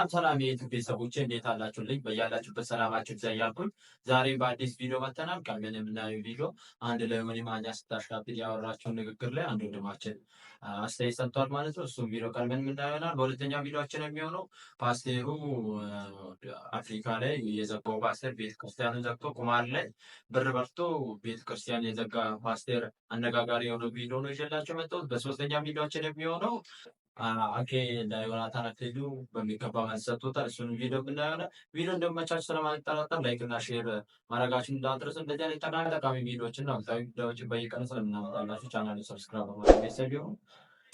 ሰላም የዩቲዩብ ቤተሰቦቼ እንዴት አላችሁልኝ? በያላችሁበት ሰላማችሁ ይብዛ እያልኩኝ ዛሬ በአዲስ ቪዲዮ መጥተናል። ቀድመን የምናየው ቪዲዮ አንድ ለምን ማኛ ስታሽካብድ ያወራችውን ንግግር ላይ አንድ ወንድማችን አስተያየት ሰጥቷል ማለት ነው። እሱም ቪዲዮ ቀድመን የምናየው ይሆናል። በሁለተኛው ቪዲዮችን የሚሆነው ፓስተሩ አፍሪካ ላይ የዘጋው ፓስተር ቤተክርስቲያኑን ዘግቶ ቁማር ላይ ብር በርቶ ቤተክርስቲያን የዘጋ ፓስተር አነጋጋሪ የሆነው ቪዲዮ ነው ይዤላችሁ የመጣሁት። በሶስተኛ ቪዲዮችን የሚሆነው አኬ ለዮናታን አክሊሉ በሚገባ ማሰጡታል። እሱን ቪዲዮ ብናየው ቪዲዮ እንደመቻች ስለማይጠራጠር ላይክ እና ሼር ማድረጋችሁን እንዳትረሱ። እንደዚህ አይነት ጠቃሚ ቪዲዮዎችን እና ወቅታዊ ጉዳዮችን በየቀኑ ስለምናመጣላችሁ ቻናሉን ሰብስክራይብ በማድረግ ቤተሰብ ይሁኑ።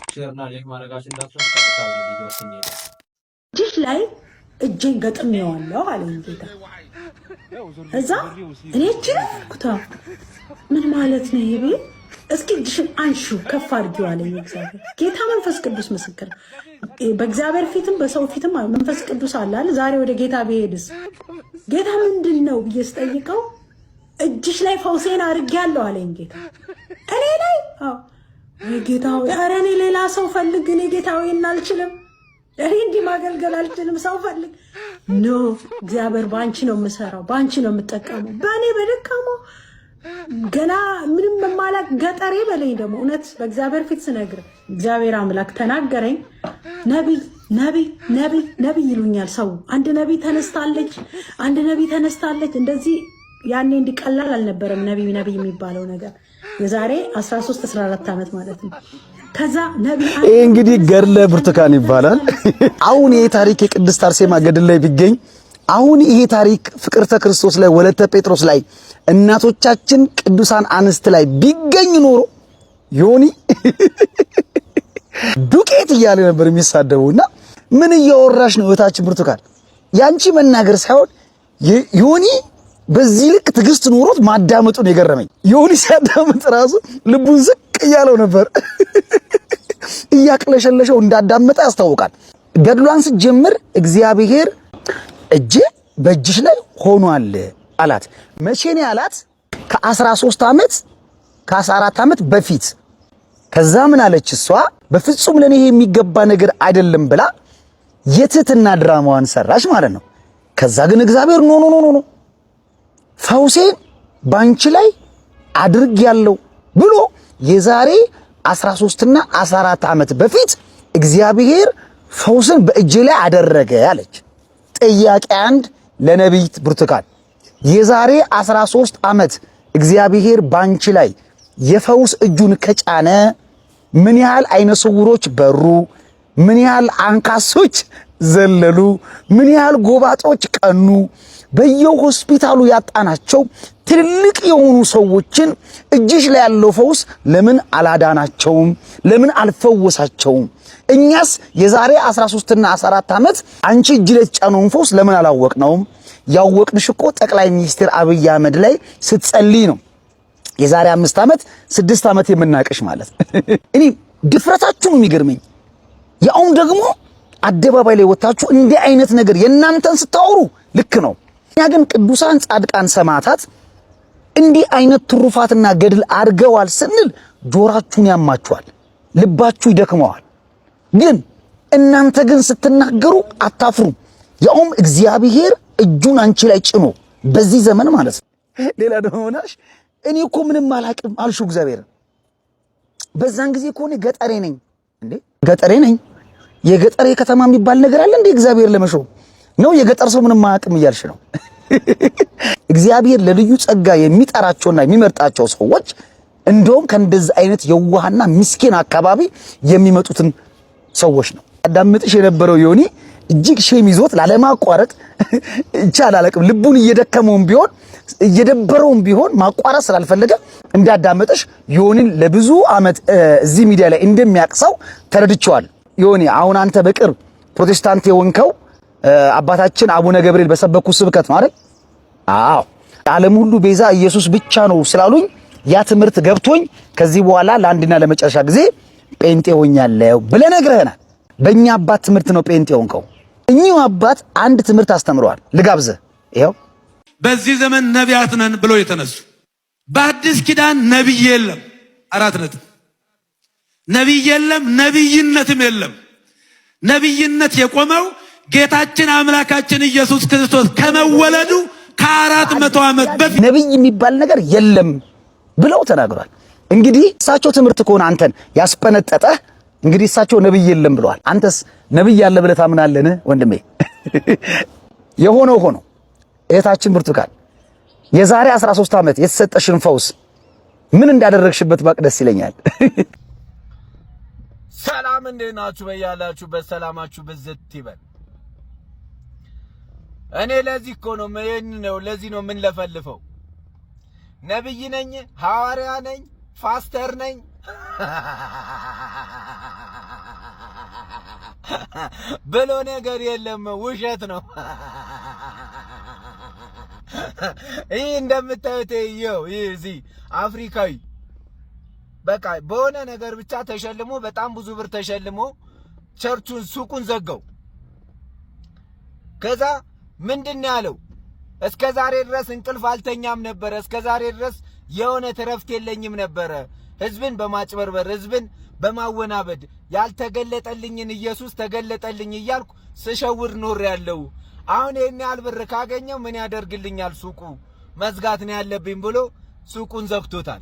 ሼር እና ላይክ ማድረጋችሁን እንዳትረሱ። ቀጥታ ወደ ቪዲዮ ስንሄድ እጅሽ ላይ እጄን ገጥሜዋለሁ አለኝ ጌታ። እዛ እኔ እጅን ኩታ ምን ማለት ነው ይሄ? እስኪ እጅሽን አንሹ ከፍ አድርጊው አለኝ እግዚአብሔር። ጌታ መንፈስ ቅዱስ ምስክር፣ በእግዚአብሔር ፊትም በሰው ፊትም መንፈስ ቅዱስ አለ አይደል? ዛሬ ወደ ጌታ ብሄድስ ጌታ ምንድን ነው ብዬ ስጠይቀው እጅሽ ላይ ፈውሴን አድርጌያለሁ አለኝ ጌታ። እኔ ላይ ጌታ ሆይ፣ ኧረ እኔ ሌላ ሰው ፈልግ፣ እኔ ጌታ ሆይ አልችልም፣ እኔ እንዲህ ማገልገል አልችልም፣ ሰው ፈልግ። ኖ እግዚአብሔር በአንቺ ነው የምሰራው፣ በአንቺ ነው የምጠቀመው፣ በእኔ በደካማው ገና ምንም መማላክ ገጠሬ በለኝ። ደግሞ እውነት በእግዚአብሔር ፊት ስነግር እግዚአብሔር አምላክ ተናገረኝ። ነቢይ ይሉኛል ሰው። አንድ ነቢይ ተነስታለች። እንደዚህ ያኔ እንዲቀላል አልነበረም ነቢይ የሚባለው ነገር የዛሬ 13 14 ዓመት ማለት ነው። ከዛ ነቢይ ይሄ እንግዲህ ገድለ ብርቱካን ይባላል። አሁን ይሄ ታሪክ የቅድስት አርሴማ ገድል ላይ ቢገኝ አሁን ይሄ ታሪክ ፍቅርተ ክርስቶስ ላይ ወለተ ጴጥሮስ ላይ እናቶቻችን ቅዱሳን አንስት ላይ ቢገኝ ኖሮ ዮኒ ዱቄት እያለ ነበር የሚሳደቡና ምን እያወራሽ ነው እህታችን ብርቱካን? ያንቺ መናገር ሳይሆን ዮኒ በዚህ ልክ ትዕግስት ኖሮት ማዳመጡን የገረመኝ። ዮኒ ሲያዳምጥ ራሱ ልቡን ዝቅ እያለው ነበር። እያቅለሸለሸው እንዳዳመጠ ያስታውቃል። ገድሏን ስትጀምር እግዚአብሔር እጄ በእጅሽ ላይ ሆኗል አላት። መቼ ነው ያላት? ከ13 ዓመት ከ14 ዓመት በፊት። ከዛ ምን አለች እሷ? በፍጹም ለኔ የሚገባ ነገር አይደለም ብላ የትህትና ድራማዋን ሰራች ማለት ነው። ከዛ ግን እግዚአብሔር ኖ ፈውሴን ባንቺ ላይ አድርጌያለሁ ብሎ የዛሬ 13 እና 14 ዓመት በፊት እግዚአብሔር ፈውስን በእጄ ላይ አደረገ አለች። ጥያቄ አንድ ለነቢይት ብርቱካን፣ የዛሬ 13 ዓመት እግዚአብሔር ባንቺ ላይ የፈውስ እጁን ከጫነ ምን ያህል አይነ ስውሮች በሩ? ምን ያህል አንካሶች ዘለሉ? ምን ያህል ጎባጦች ቀኑ? በየሆስፒታሉ ያጣናቸው ትልልቅ የሆኑ ሰዎችን እጅሽ ላይ ያለው ፈውስ ለምን አላዳናቸውም? ለምን አልፈወሳቸውም? እኛስ የዛሬ 13 እና 14 ዓመት አንቺ እጅ ላይ የተጫነውን ፈውስ ለምን አላወቅነውም? ያወቅንሽ እኮ ጠቅላይ ሚኒስትር አብይ አህመድ ላይ ስትጸልይ ነው። የዛሬ 5 ዓመት 6 ዓመት የምናቀሽ ማለት እኔ ድፍረታችሁ ነው የሚገርመኝ። ያውም ደግሞ አደባባይ ላይ ወጣችሁ እንዲህ አይነት ነገር የናንተን ስታወሩ ልክ ነው። እኛ ግን ቅዱሳን ጻድቃን ሰማዕታት እንዲህ አይነት ትሩፋትና ገድል አድርገዋል ስንል ጆራችሁን ያማችኋል፣ ልባችሁ ይደክመዋል። ግን እናንተ ግን ስትናገሩ አታፍሩም። ያውም እግዚአብሔር እጁን አንቺ ላይ ጭኖ በዚህ ዘመን ማለት ነው። ሌላ ደግሞ ናሽ እኔ እኮ ምንም አላቅም አልሹ እግዚአብሔር። በዛን ጊዜ እኮ እኔ ገጠሬ ነኝ እንዴ ገጠሬ ነኝ። የገጠሬ ከተማ የሚባል ነገር አለ እንዴ እግዚአብሔር ለመሾም ነው? የገጠር ሰው ምንም አያውቅም እያልሽ ነው? እግዚአብሔር ለልዩ ጸጋ የሚጠራቸውና የሚመርጣቸው ሰዎች እንደውም ከእንደዚህ አይነት የዋህና ምስኪን አካባቢ የሚመጡትን ሰዎች ነው። አዳምጥሽ የነበረው ዮኒ እጅግ ሼም ይዞት ላለማቋረጥ ይቻላልም ልቡን እየደከመውም ቢሆን እየደበረውም ቢሆን ማቋረጥ ስላልፈለገ እንዳዳመጠሽ ዮኒን ለብዙ ዓመት እዚህ ሚዲያ ላይ እንደሚያቅሰው ተረድቻለሁ። ዮኒ አሁን አንተ በቅርብ ፕሮቴስታንት የሆንከው አባታችን አቡነ ገብርኤል በሰበኩ ስብከት ነው አይደል? አዎ ዓለም ሁሉ ቤዛ ኢየሱስ ብቻ ነው ስላሉኝ ያ ትምህርት ገብቶኝ ከዚህ በኋላ ለአንድና ለመጨረሻ ጊዜ ጴንጤ ሆኛለሁ ብለህ ነግረህናል። በእኛ አባት ትምህርት ነው ጴንጤ ሆንከው። እኚሁ አባት አንድ ትምህርት አስተምረዋል። ልጋብዝህ። ይኸው በዚህ ዘመን ነቢያት ነን ብሎ የተነሱ በአዲስ ኪዳን ነቢይ የለም። 4 ነጥብ። ነቢይ የለም፣ ነቢይነትም የለም። ነቢይነት የቆመው ጌታችን አምላካችን ኢየሱስ ክርስቶስ ከመወለዱ ከ400 ዓመት በፊት ነብይ የሚባል ነገር የለም ብለው ተናግሯል። እንግዲህ እሳቸው ትምህርት ከሆነ አንተን ያስፈነጠጠ እንግዲህ እሳቸው ነብይ የለም ብለዋል። አንተስ ነብይ ያለ ብለህ ታምናለህ ወንድሜ? የሆነው ሆኖ እህታችን ብርቱካን የዛሬ 13 ዓመት የተሰጠሽን ፈውስ ምን እንዳደረግሽበት ባቅ ደስ ይለኛል። ሰላም እንዴት ናችሁ? በያላችሁበት ሰላማችሁ ብዝት ይበል። እኔ ለዚህ እኮ ነው ለዚህ ነው ምን ለፈልፈው ነብይ ነኝ፣ ሐዋርያ ነኝ፣ ፋስተር ነኝ ብሎ ነገር የለም፣ ውሸት ነው። ይህ እንደምታዩት ይህ እዚህ አፍሪካዊ በቃ በሆነ ነገር ብቻ ተሸልሞ በጣም ብዙ ብር ተሸልሞ ቸርቹን ሱቁን ዘጋው። ከዛ ምንድነው ያለው? እስከ ዛሬ ድረስ እንቅልፍ አልተኛም ነበር፣ እስከ ዛሬ ድረስ የሆነ ተረፍት የለኝም ነበር፣ ህዝብን በማጭበርበር ህዝብን በማወናበድ ያልተገለጠልኝን ኢየሱስ ተገለጠልኝ እያልኩ ስሸውር ኖር ያለው አሁን ይሄን ያህል ብር ካገኘው ምን ያደርግልኛል? ሱቁ መዝጋት ነው ያለብኝ ብሎ ሱቁን ዘግቶታል።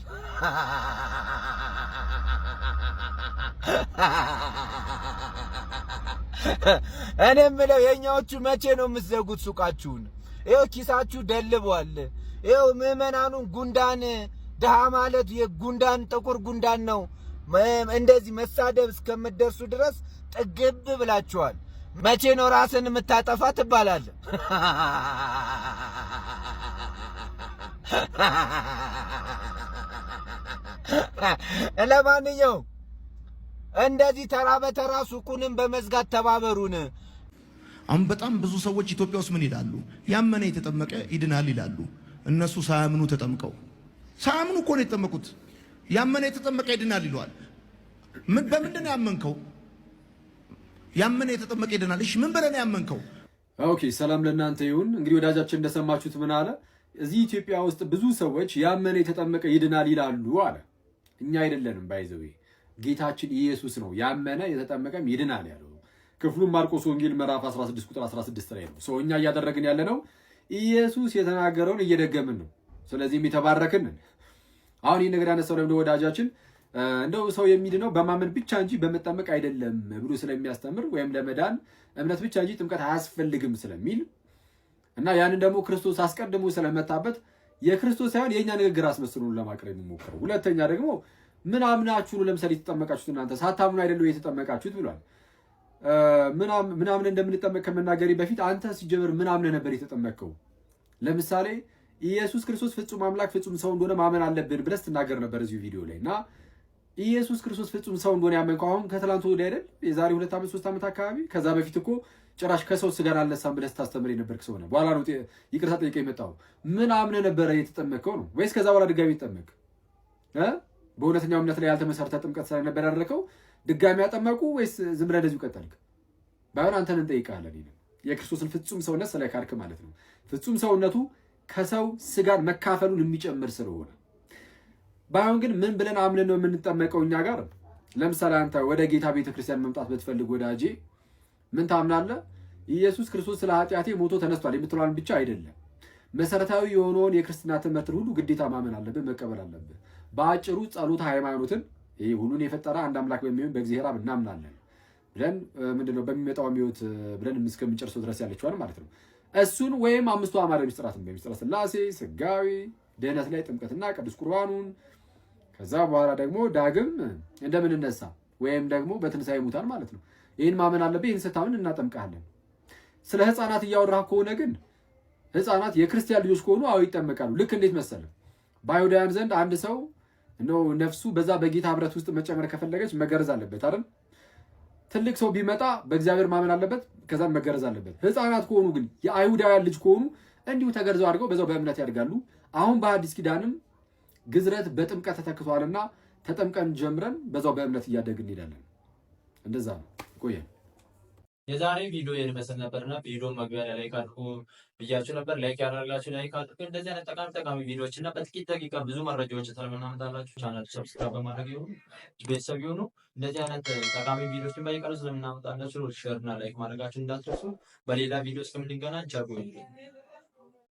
እኔ የምለው የኛዎቹ መቼ ነው የምትዘጉት ሱቃችሁን? ይኸው ኪሳችሁ ደልቧል። ይኸው ምዕመናኑን ጉንዳን ድሃ ማለት የጉንዳን ጥቁር ጉንዳን ነው እንደዚህ መሳደብ እስከምትደርሱ ድረስ ጥግብ ብላችኋል። መቼ ነው ራስን የምታጠፋ ትባላለህ? ለማንኛውም እንደዚህ ተራ በተራ ሱቁንም በመዝጋት ተባበሩን። አሁን በጣም ብዙ ሰዎች ኢትዮጵያ ውስጥ ምን ይላሉ? ያመነ የተጠመቀ ይድናል ይላሉ። እነሱ ሳያምኑ ተጠምቀው ሳያምኑ እኮ ነው የተጠመቁት። ያመነ የተጠመቀ ይድናል ይሏል። በምንድን ነው ያመንከው? ያመነ የተጠመቀ ይድናል። እሺ ምን ብለህ ነው ያመንከው? ኦኬ ሰላም ለእናንተ ይሁን። እንግዲህ ወዳጃችን እንደሰማችሁት ምን አለ? እዚህ ኢትዮጵያ ውስጥ ብዙ ሰዎች ያመነ የተጠመቀ ይድናል ይላሉ አለ። እኛ አይደለንም ባይዘው ጌታችን ኢየሱስ ነው ያመነ የተጠመቀም ይድናል ያለው። ክፍሉም ማርቆስ ወንጌል ምዕራፍ 16 ቁጥር 16 ላይ ነው። ሰው እኛ እያደረግን ያለነው ኢየሱስ የተናገረውን እየደገምን ነው። ስለዚህም የተባረክን። አሁን ይሄን ነገር ያነሳው ለምን ወዳጃችን እንደው ሰው የሚድነው በማመን ብቻ እንጂ በመጠመቅ አይደለም ብሎ ስለሚያስተምር ወይም ለመዳን እምነት ብቻ እንጂ ጥምቀት አያስፈልግም ስለሚል እና ያንን ደግሞ ክርስቶስ አስቀድሞ ስለመታበት የክርስቶስ ሳይሆን የኛ ንግግር አስመስሉን ለማቅረብ የሚሞክረው። ሁለተኛ ደግሞ ምን አምናችሁ ነው ለምሳሌ የተጠመቃችሁት? እናንተ ሳታምኑ አይደለም የተጠመቃችሁት ብሏል። ምን አምነን እንደምንጠመቅ ከመናገሬ በፊት አንተ ሲጀምር ምን አምነህ ነበር የተጠመቀው? ለምሳሌ ኢየሱስ ክርስቶስ ፍጹም አምላክ ፍጹም ሰው እንደሆነ ማመን አለብን ብለህ ስትናገር ነበር እዚህ ቪዲዮ ላይ። እና ኢየሱስ ክርስቶስ ፍጹም ሰው እንደሆነ ያመንከው አሁን ከትላንት ወዲያ አይደል? የዛሬ 2 ዓመት 3 ዓመት አካባቢ። ከዛ በፊት እኮ ጭራሽ ከሰው ስጋር አልነሳም ብለህ ስታስተምር የነበርክ ሰው ነህ። በኋላ ነው ይቅርታ ጠይቀህ የመጣው። ምን አምነህ ነበረ የተጠመቀው ነው? ወይስ ከዛ በኋላ ድጋሚ ተጠመቅ? በእውነተኛው እምነት ላይ ያልተመሰረተ ጥምቀት ስለነበር ያደረከው ድጋሚ ያጠመቁ ወይስ ዝም ብለህ እንደዚሁ ቀጠልክ? ባይሆን አንተን እንጠይቃለን። የክርስቶስን ፍጹም ሰውነት ስለካድክ ማለት ነው። ፍጹም ሰውነቱ ከሰው ስጋር መካፈሉን የሚጨምር ስለሆነ ባይሆን ግን ምን ብለን አምነን ነው የምንጠመቀው? እኛ ጋር ለምሳሌ አንተ ወደ ጌታ ቤተክርስቲያን መምጣት ብትፈልግ ወዳጄ ምን ታምናለህ? ኢየሱስ ክርስቶስ ስለ ኃጢአቴ ሞቶ ተነስቷል የምትለዋን ብቻ አይደለም፣ መሰረታዊ የሆነውን የክርስትና ትምህርትን ሁሉ ግዴታ ማመን አለብህ፣ መቀበል አለብህ። በአጭሩ ጸሎት ሃይማኖትን ይሄ ሁሉን የፈጠረ አንድ አምላክ በሚሆን በእግዚአብሔር አብ እናምናለን ብለን ምንድነው በሚመጣው ሕይወት ብለን እስከምንጨርሰው ድረስ ያለችዋን ማለት ነው። እሱን ወይም አምስቱ አዕማደ ምስጢራትን በምስጢረ ሥላሴ ስጋዊ ድህነት ላይ ጥምቀትና ቅዱስ ቁርባኑን ከዛ በኋላ ደግሞ ዳግም እንደምንነሳ ወይም ደግሞ በትንሣኤ ሙታን ማለት ነው። ይህን ማመን አለብህ። ይህን ስታምን እናጠምቃለን። ስለ ህፃናት እያወራህ ከሆነ ግን ህፃናት የክርስቲያን ልጆች ከሆኑ አዎ ይጠመቃሉ። ልክ እንዴት መሰለ? በአይሁዳውያን ዘንድ አንድ ሰው ነው ነፍሱ በዛ በጌታ ህብረት ውስጥ መጨመር ከፈለገች መገረዝ አለበት አይደል? ትልቅ ሰው ቢመጣ በእግዚአብሔር ማመን አለበት፣ ከዛም መገረዝ አለበት። ህፃናት ከሆኑ ግን የአይሁዳውያን ልጅ ከሆኑ እንዲሁ ተገርዘው አድርገው በዛው በእምነት ያድጋሉ። አሁን በአዲስ ኪዳንም ግዝረት በጥምቀት ተተክቷልና ተጠምቀን ጀምረን በዛው በእምነት እያደግን እንሄዳለን። እንደዛ ነው። ቆየን። የዛሬ ቪዲዮ ይመስል ነበርና ቪዲዮ መግቢያ ላይ ካልኩ ብያችሁ ነበር። ላይክ ያደረጋችሁ ላይክ አድርጉ። እንደዚህ አይነት ጠቃሚ ቪዲዮዎች እና በጥቂት ደቂቃ ብዙ መረጃዎች ስለምናመጣላችሁ ቻናል ሰብስክራይብ በማድረግ ይሁን ቤተሰብ ይሁኑ። እንደዚህ አይነት ጠቃሚ ቪዲዮዎችን በየቀኑ ስለምናመጣላችሁ ሼር እና ላይክ ማድረጋችሁ እንዳትረሱ። በሌላ ቪዲዮ እስከምንገናኝ ቻው።